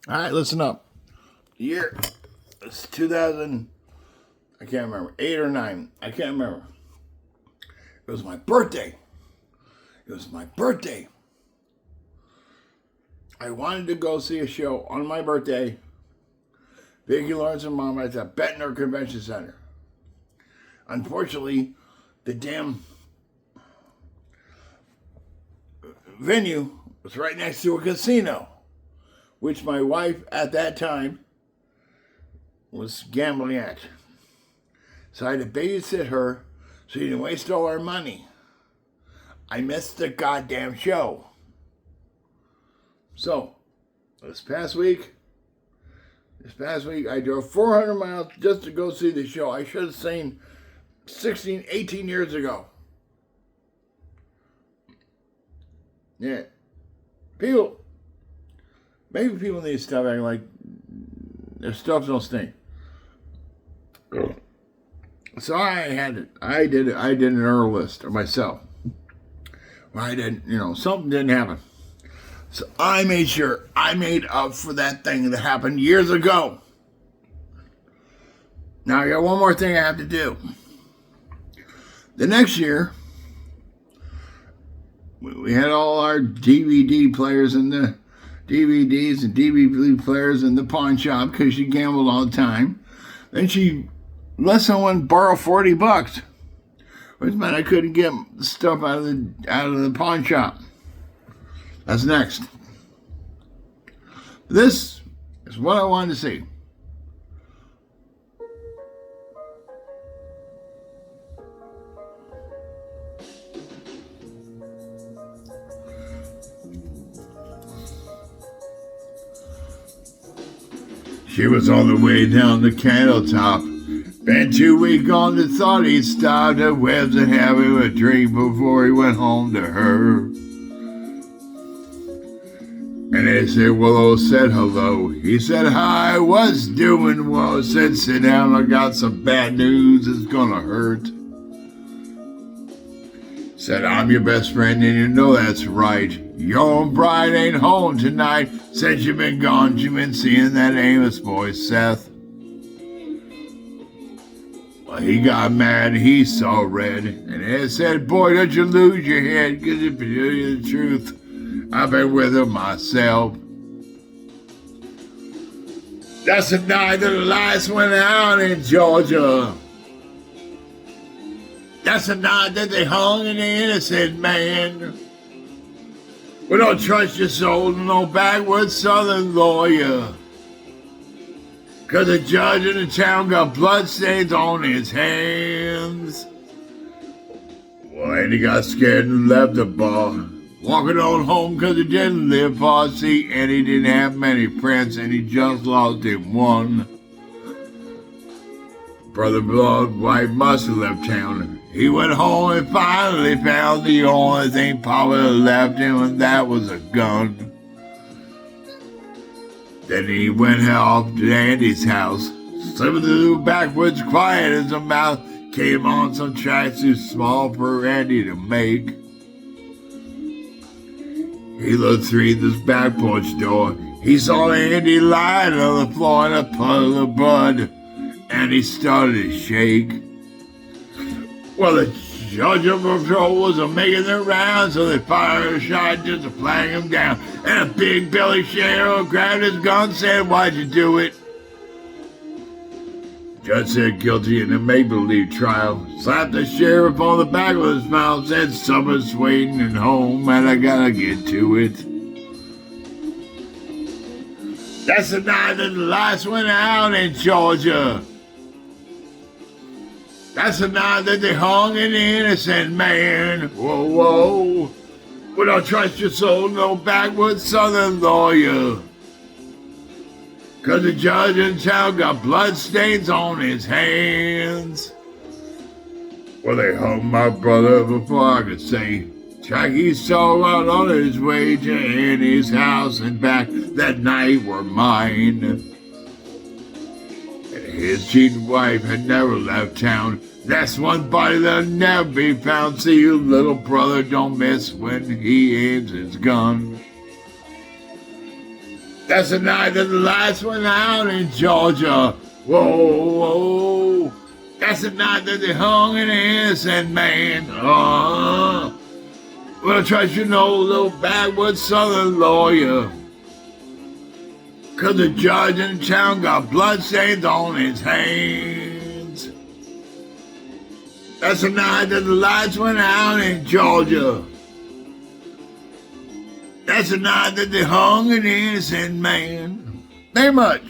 All right, listen up. The year it's 2000. I can't remember 8 or 9. I can't remember. It was my birthday. It was my birthday. I wanted to go see a show on my birthday. Vicki, Lawrence, and Mom at the Bettner Convention Center. Unfortunately, the damn venue was right next to a casino, which my wife at that time was gambling at. So I had to babysit her so she didn't waste all our money. I missed the goddamn show. So, this past week, I drove 400 miles just to go see the show I should have seen 16, 18 years ago. Yeah. Maybe people need to stop acting like their stuff don't stink. So I did an Earl list of myself. I didn't, something didn't happen. So I made up for that thing that happened years ago. Now I got one more thing I have to do. The next year, we had all our DVD players and the DVDs and DVD players in the pawn shop because she gambled all the time. Then she let someone borrow $40, which meant I couldn't get stuff out of the pawn shop. That's next. This is what I wanted to see. She was on the way down the candle top. Been 2 weeks gone and thought he'd stop at Webb's and have him a drink before he went home to her. And they said, Willow said hello. He said, hi, what's doing? Well, said, sit down, I got some bad news, it's gonna hurt. Said, I'm your best friend and you know that's right. Your own bride ain't home tonight. Since you've been gone, you've been seeing that Amos boy, Seth. Well, he got mad, he saw red. And it said, boy, don't you lose your head, cause if you tell you the truth, I've been with him myself. That's the night that the lights went out in Georgia. That's the night that they hung an innocent man. We don't trust your soul to no backwoods southern lawyer. Cause the judge in the town got bloodstains on his hands. Well, and he got scared and left the bar. Walking on home cause he didn't live far, see, and he didn't have many friends and he just lost him one. Brother Blood White must have left town. He went home and finally found the only thing Papa left him, and that was a gun. Then he went off to Andy's house, slipping through the backwoods quiet as a mouse, came on some tracks too small for Andy to make. He looked through this back porch door. He saw Andy lying on the floor in a puddle of blood, and he started to shake. Well, the judge of patrol was making their rounds, so they fired a shot just to flag him down. And a big Billy Sheriff grabbed his gun and said, why'd you do it? Judge said guilty in a make-believe trial. Slapped the sheriff on the back of his mouth, said summer's waiting at home and I gotta get to it. That's the night that the lights went out in Georgia. That's the night that they hung an innocent man. Whoa, whoa. We don't trust your soul, no backwoods southern lawyer. Cause the judge in town got bloodstains on his hands. Well, they hung my brother before I could say. Jackie saw out on his way to Annie's house and back. That night were mine. His cheating wife had never left town. That's one body that'll never be found. See, your little brother don't miss when he aims his gun. That's the night that the lights went out in Georgia. Whoa, whoa. That's the night that they hung an innocent man. Well, trust you know, little backwoods southern lawyer. 'Cause the judge in town got bloodstains on his hands. That's the night that the lights went out in Georgia. That's the night that they hung an innocent man. Very much.